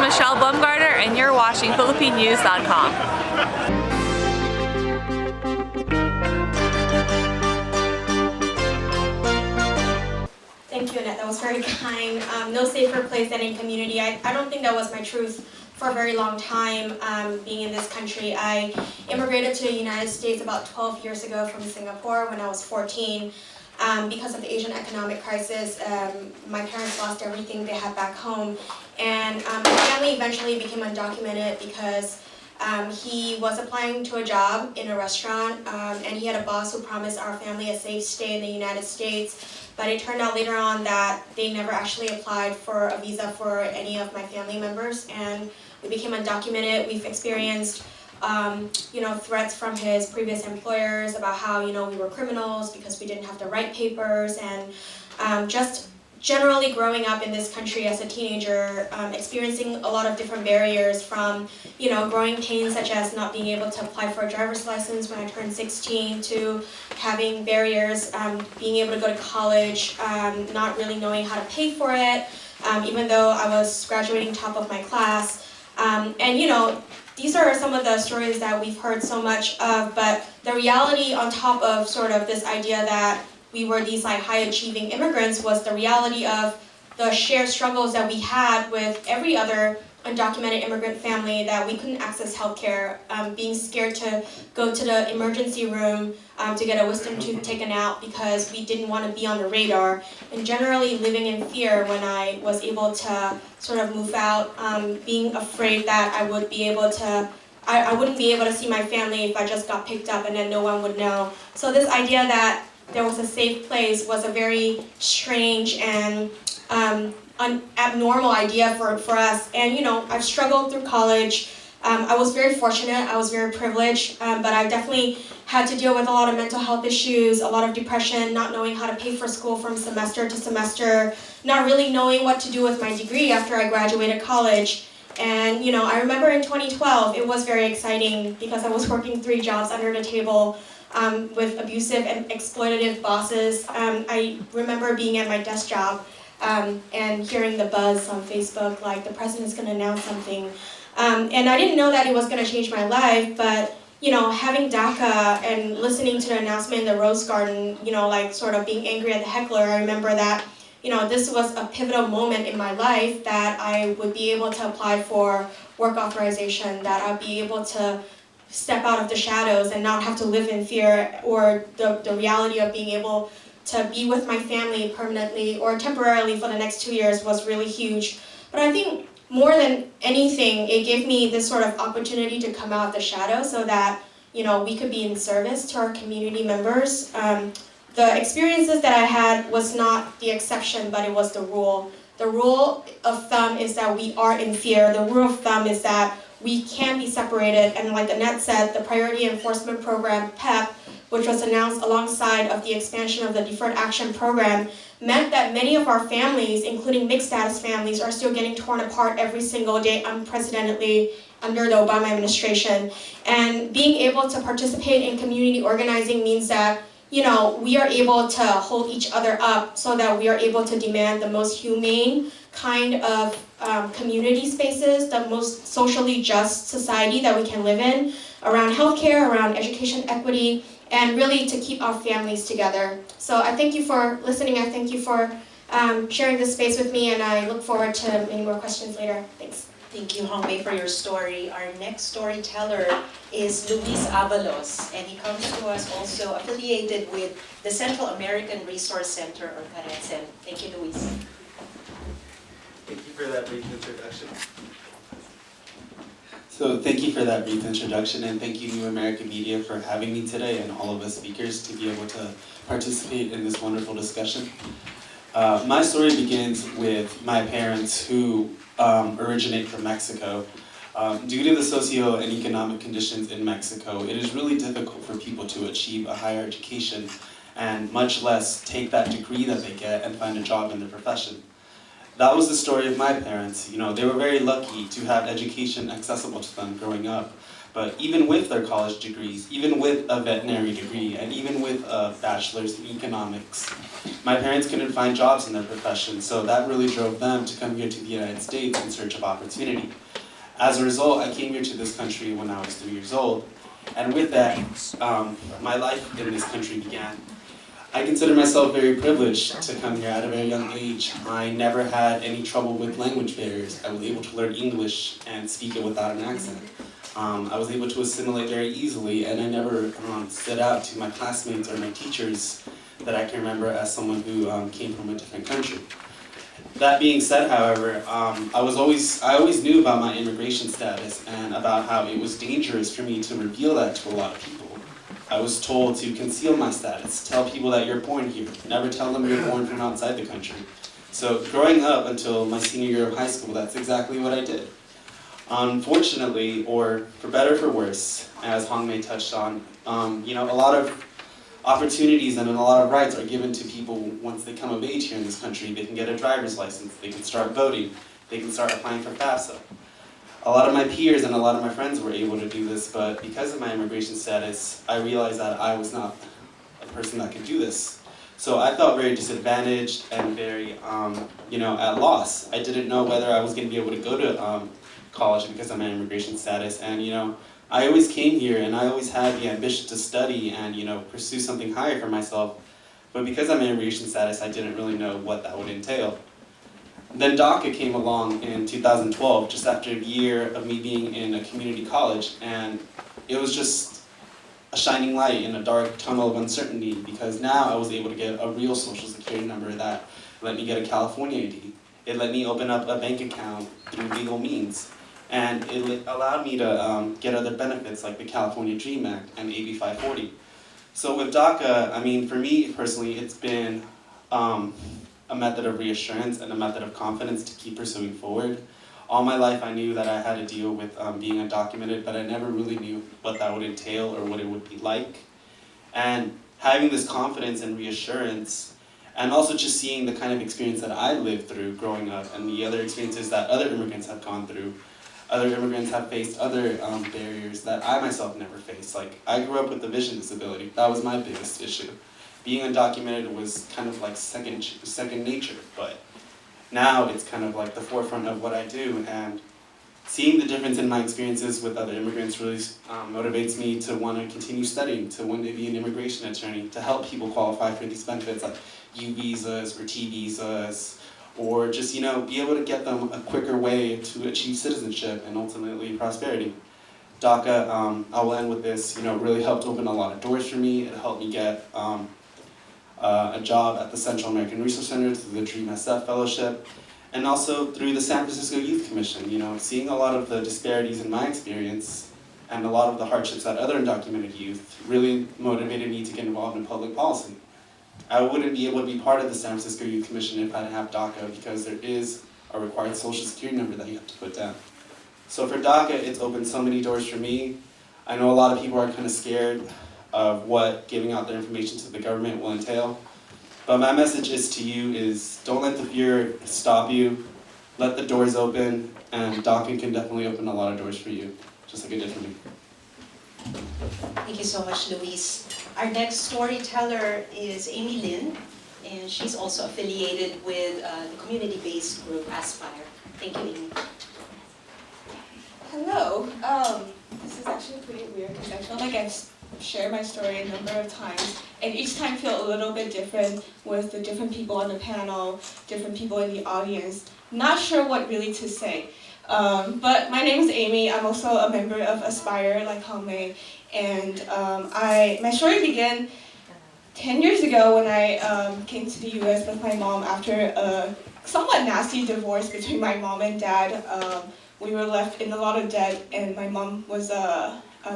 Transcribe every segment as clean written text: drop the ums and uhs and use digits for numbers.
Michelle Baumgartner, and you're watching PhilippineNews.com. Thank you, Annette. That was very kind. No safer place than in community. I don't think that was my truth for a very long time being in this country. I immigrated to the United States about 12 years ago from Singapore when I was 14. Because of the Asian economic crisis, my parents lost everything they had back home. And my family eventually became undocumented because he was applying to a job in a restaurant, and he had a boss who promised our family a safe stay in the United States. But it turned out later on that they never actually applied for a visa for any of my family members, and we became undocumented. We've experienced threats from his previous employers about how, we were criminals because we didn't have the right papers, and just generally growing up in this country as a teenager, experiencing a lot of different barriers from, growing pains such as not being able to apply for a driver's license when I turned 16 to having barriers, being able to go to college, not really knowing how to pay for it, even though I was graduating top of my class. These are some of the stories that we've heard so much of, but the reality on top of sort of this idea that we were these high-achieving immigrants was the reality of the shared struggles that we had with every other undocumented immigrant family, that we couldn't access healthcare, being scared to go to the emergency room to get a wisdom tooth taken out because we didn't want to be on the radar, and generally living in fear when I was able to sort of move out, being afraid that I wouldn't be able to see my family if I just got picked up and then no one would know. So this idea that there was a safe place was a very strange and abnormal idea for us. And I've struggled through college. I was very fortunate, I was very privileged, but I definitely had to deal with a lot of mental health issues, a lot of depression, not knowing how to pay for school from semester to semester, not really knowing what to do with my degree after I graduated college. And I remember in 2012, it was very exciting because I was working 3 jobs under the table with abusive and exploitative bosses. I remember being at my desk job and hearing the buzz on Facebook, like the president's going to announce something. And I didn't know that it was going to change my life, but having DACA and listening to the announcement in the Rose Garden, sort of being angry at the heckler, I remember that, this was a pivotal moment in my life that I would be able to apply for work authorization, that I'd be able to step out of the shadows and not have to live in fear, or the reality of being able to be with my family permanently or temporarily for the next 2 years was really huge. But I think more than anything, it gave me this sort of opportunity to come out of the shadows so that we could be in service to our community members. The experiences that I had was not the exception, but it was the rule. The rule of thumb is that we are in fear. The rule of thumb is that we can be separated, and like Annette said, the Priority Enforcement Program, PEP, which was announced alongside of the expansion of the Deferred Action Program, meant that many of our families, including mixed status families, are still getting torn apart every single day unprecedentedly under the Obama administration. And being able to participate in community organizing means that we are able to hold each other up so that we are able to demand the most humane kind of community spaces, the most socially just society that we can live in, around healthcare, around education equity, and really to keep our families together. So I thank you for listening. I thank you for sharing this space with me, and I look forward to many more questions later. Thanks. Thank you, Hongmei, for your story. Our next storyteller is Luis Avalos, and he comes to us also affiliated with the Central American Resource Center, or CARECEN. Thank you, Luis. Thank you for that brief introduction. So thank you for that brief introduction, and thank you New American Media for having me today and all of us speakers to be able to participate in this wonderful discussion. My story begins with my parents who originate from Mexico. Due to the socio and economic conditions in Mexico, it is really difficult for people to achieve a higher education and much less take that degree that they get and find a job in their profession. That was the story of my parents. They were very lucky to have education accessible to them growing up, But even with their college degrees, even with a veterinary degree, and even with a bachelor's in economics, my parents couldn't find jobs in their profession, so that really drove them to come here to the United States in search of opportunity. As a result, I came here to this country when I was 3 years old, and with that, my life in this country began. I consider myself very privileged to come here at a very young age. I never had any trouble with language barriers. I was able to learn English and speak it without an accent. I was able to assimilate very easily, and I never stood out to my classmates or my teachers that I can remember as someone who came from a different country. That being said, however, I always knew about my immigration status and about how it was dangerous for me to reveal that to a lot of people. I was told to conceal my status, tell people that you're born here, never tell them you're born from outside the country. So growing up until my senior year of high school, that's exactly what I did. Unfortunately, or for better or for worse, as Hong Mei touched on, a lot of opportunities and a lot of rights are given to people once they come of age here in this country. They can get a driver's license, they can start voting, they can start applying for FAFSA. A lot of my peers and a lot of my friends were able to do this, but because of my immigration status, I realized that I was not a person that could do this. So I felt very disadvantaged and very, at loss. I didn't know whether I was going to be able to go to college because of my immigration status, and I always came here and I always had the ambition to study and pursue something higher for myself, but because of my immigration status, I didn't really know what that would entail. Then DACA came along in 2012, just after a year of me being in a community college, and it was just a shining light in a dark tunnel of uncertainty, because now I was able to get a real social security number that let me get a California ID. It let me open up a bank account through legal means, and it allowed me to get other benefits like the California Dream Act and AB 540. So with DACA, for me personally, it's been a method of reassurance and a method of confidence to keep pursuing forward. All my life I knew that I had to deal with being undocumented, but I never really knew what that would entail or what it would be like. And having this confidence and reassurance, and also just seeing the kind of experience that I lived through growing up and the other experiences that other immigrants have gone through. Other immigrants have faced other barriers that I myself never faced. Like, I grew up with a vision disability. That was my biggest issue. Being undocumented was kind of like second nature, but now it's kind of like the forefront of what I do, and seeing the difference in my experiences with other immigrants really motivates me to want to continue studying, to want to be an immigration attorney, to help people qualify for these benefits like U visas or T visas, or just be able to get them a quicker way to achieve citizenship and ultimately prosperity. DACA, I will end with this, really helped open a lot of doors for me. It helped me get a job at the Central American Resource Center through the Dream SF Fellowship, and also through the San Francisco Youth Commission. Seeing a lot of the disparities in my experience and a lot of the hardships that other undocumented youth really motivated me to get involved in public policy. I wouldn't be able to be part of the San Francisco Youth Commission if I didn't have DACA, because there is a required social security number that you have to put down. So for DACA, it's opened so many doors for me. I know a lot of people are kind of scared of what giving out their information to the government will entail. But my message is to you is, don't let the fear stop you. Let the doors open, and DACA can definitely open a lot of doors for you, just like it did for me. Thank you so much, Luis. Our next storyteller is Amy Lin, and she's also affiliated with the community-based group Aspire. Thank you, Amy. Hello. This is actually pretty weird because I feel like I've shared my story a number of times, and each time feel a little bit different with the different people on the panel, different people in the audience. Not sure what really to say. But my name is Amy. I'm also a member of Aspire, like Hong Mei, and my story began 10 years ago when I came to the U.S. with my mom after a somewhat nasty divorce between my mom and dad. We were left in a lot of debt, and my mom was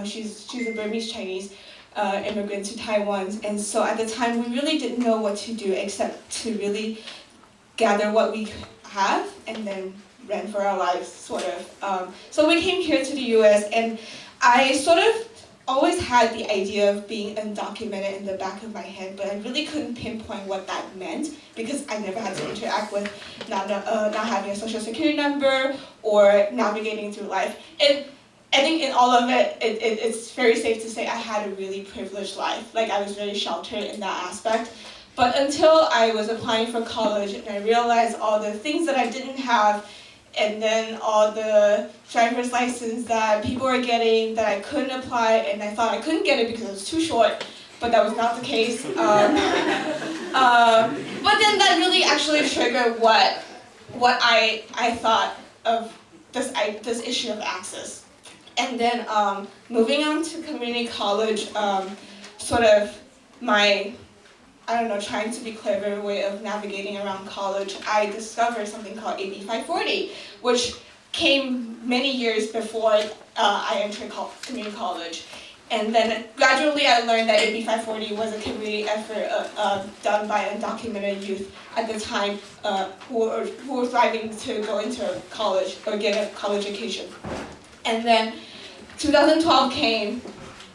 she's a Burmese Chinese immigrant to Taiwan, and so at the time we really didn't know what to do except to really gather what we have and then rent for our lives, sort of. So we came here to the U.S. and I sort of always had the idea of being undocumented in the back of my head, but I really couldn't pinpoint what that meant because I never had to interact with not having a social security number or navigating through life. And I think in all of it, it's very safe to say I had a really privileged life. Like, I was really sheltered in that aspect. But until I was applying for college and I realized all the things that I didn't have, and then all the driver's license that people were getting that I couldn't apply, and I thought I couldn't get it because it was too short, but that was not the case. But then that really actually triggered what I thought of this issue of access. And then moving on to community college, sort of my, trying to be clever way of navigating around college, I discovered something called AB 540, which came many years before I entered community college. And then gradually I learned that AB 540 was a community effort done by undocumented youth at the time who were striving to go into college or get a college education. And then 2012 came.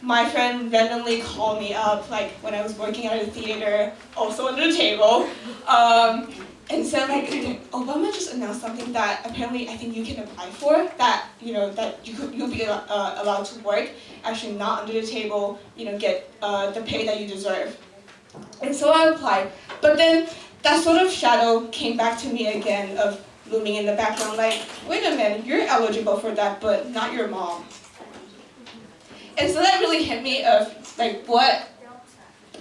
My friend randomly called me up, like when I was working at a theater, also under the table, and said like, Obama just announced something that apparently I think you can apply for, that that you'll be allowed to work, actually not under the table, get the pay that you deserve. And so I applied, but then that sort of shadow came back to me again of looming in the background, like, wait a minute, you're eligible for that, but not your mom. And so that really hit me of like what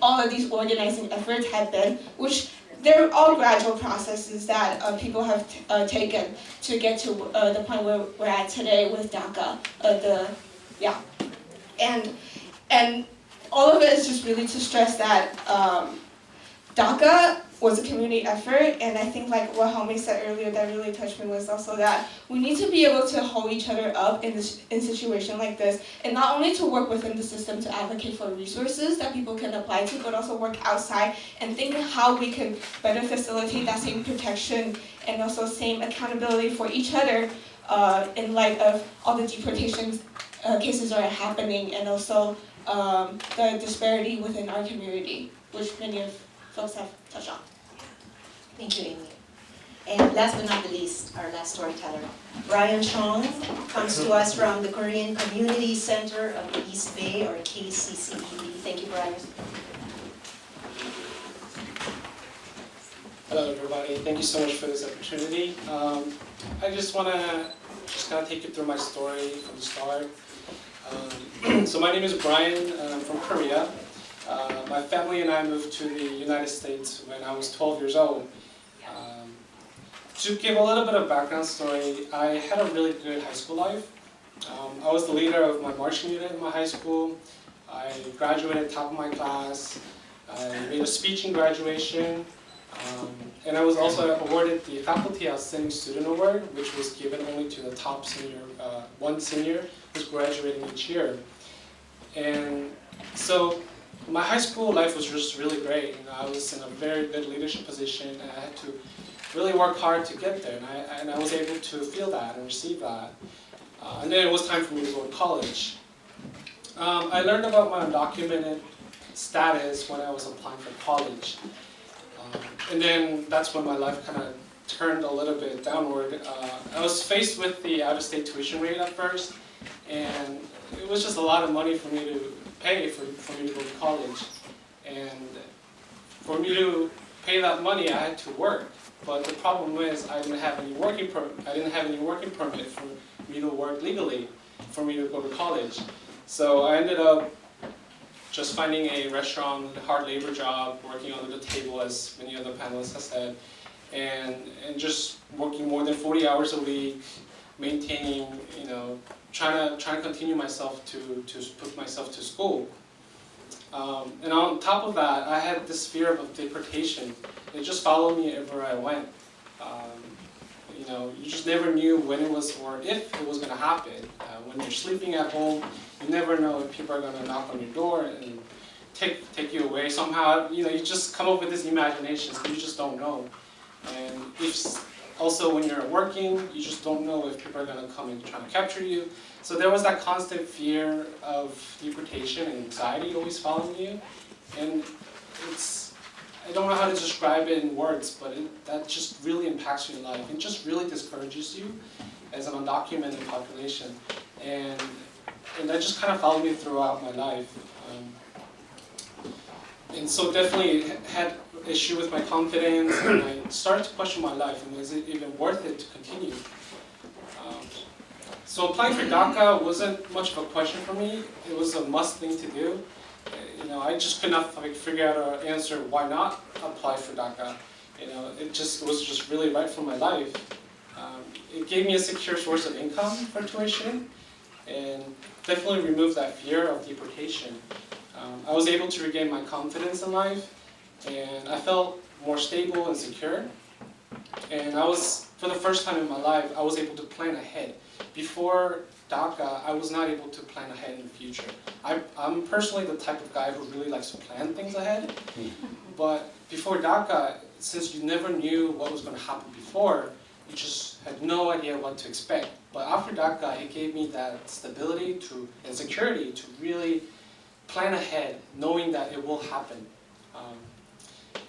all of these organizing efforts have been, which they're all gradual processes that people have taken to get to the point where we're at today with DACA. And all of it is just really to stress that DACA was a community effort, and I think like what Helmi said earlier that really touched me was also that we need to be able to hold each other up in situation like this, and not only to work within the system to advocate for resources that people can apply to, but also work outside and think how we can better facilitate that same protection and also same accountability for each other in light of all the deportation cases that are happening, and also the disparity within our community, which many of folks have touched on. Thank you, Amy. And last but not the least, our last storyteller, Brian Chong, comes to us from the Korean Community Center of the East Bay, or KCCEB. Thank you, Brian. Hello, everybody. Thank you so much for this opportunity. I just want to kind of take you through my story from the start. So my name is Brian. I'm from Korea. My family and I moved to the United States when I was 12 years old. To give a little bit of background story, I had a really good high school life. I was the leader of my marching unit in my high school. I graduated top of my class. I made a speech in graduation. And I was also awarded the Faculty Outstanding Student Award, which was given only to the top senior, one senior who's graduating each year. And so my high school life was just really great. I was in a very good leadership position, and I had to really work hard to get there, and I was able to feel that and receive that. And then it was time for me to go to college. I learned about my undocumented status when I was applying for college. And then that's when my life kind of turned a little bit downward. I was faced with the out-of-state tuition rate at first, and it was just a lot of money for me to pay for me to go to college. And for me to pay that money, I had to work. But the problem is I didn't have any working permit for me to work legally, for me to go to college. So I ended up just finding a restaurant, hard labor job, working under the table, as many other panelists have said, and just working more than 40 hours a week, maintaining, trying to continue myself to put myself to school. And on top of that, I had this fear of deportation. It just followed me everywhere I went. You just never knew when it was or if it was going to happen. When you're sleeping at home, you never know if people are going to knock on your door and take you away somehow. You just come up with these imaginations. You just don't know. And also when you're working, you just don't know if people are going to come and try to capture you. So there was that constant fear of deportation and anxiety always following you. And I don't know how to describe it in words, but that just really impacts your life. It just really discourages you as an undocumented population. and that just kind of followed me throughout my life. And so definitely had issue with my confidence, and I started to question my life, and was it even worth it to continue? So applying for DACA wasn't much of a question for me. It was a must thing to do. I just could not figure out an answer why not apply for DACA. It was just really right for my life. It gave me a secure source of income for tuition, and definitely removed that fear of deportation. I was able to regain my confidence in life, and I felt more stable and secure. And for the first time in my life, I was able to plan ahead. Before DACA, I was not able to plan ahead in the future. I'm personally the type of guy who really likes to plan things ahead. But before DACA, since you never knew what was going to happen before, you just had no idea what to expect. But after DACA, it gave me that stability and security to really plan ahead, knowing that it will happen.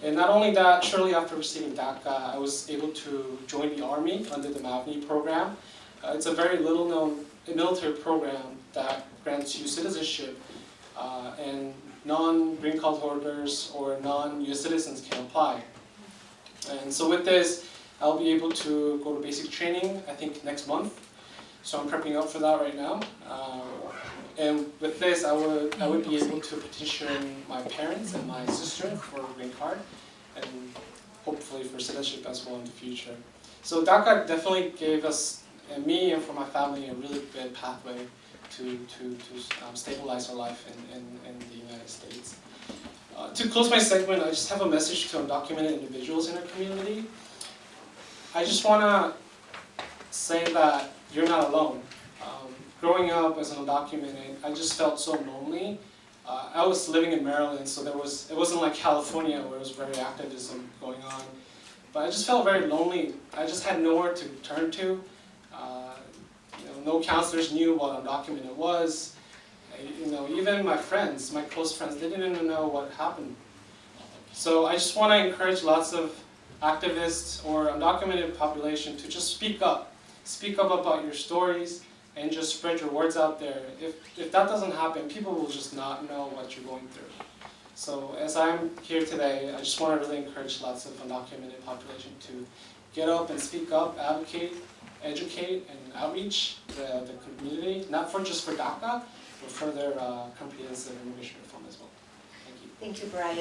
And not only that, shortly after receiving DACA, I was able to join the Army under the MAVNI program. It's a very little-known military program that grants you citizenship, and non-green card holders or non-US citizens can apply. And so with this, I'll be able to go to basic training, I think next month. So I'm prepping up for that right now. And with this, I would be able to petition my parents and my sister for a green card, and hopefully for citizenship as well in the future. So DACA definitely gave us, and me and for my family, a really good pathway to stabilize our life in the United States. To close my segment, I just have a message to undocumented individuals in our community. I just want to say that you're not alone. Growing up as an undocumented, I just felt so lonely. I was living in Maryland, so it wasn't like California where there was very activism going on. But I just felt very lonely. I just had nowhere to turn to. No counselors knew what undocumented was. Even my friends, my close friends, they didn't even know what happened. So I just want to encourage lots of activists or undocumented population to just speak up. Speak up about your stories and just spread your words out there. If that doesn't happen, people will just not know what you're going through. So as I'm here today, I just want to really encourage lots of undocumented population to get up and speak up, advocate, educate, and outreach the community, not just for DACA, but for their comprehensive immigration reform as well. Thank you. Thank you, Brian.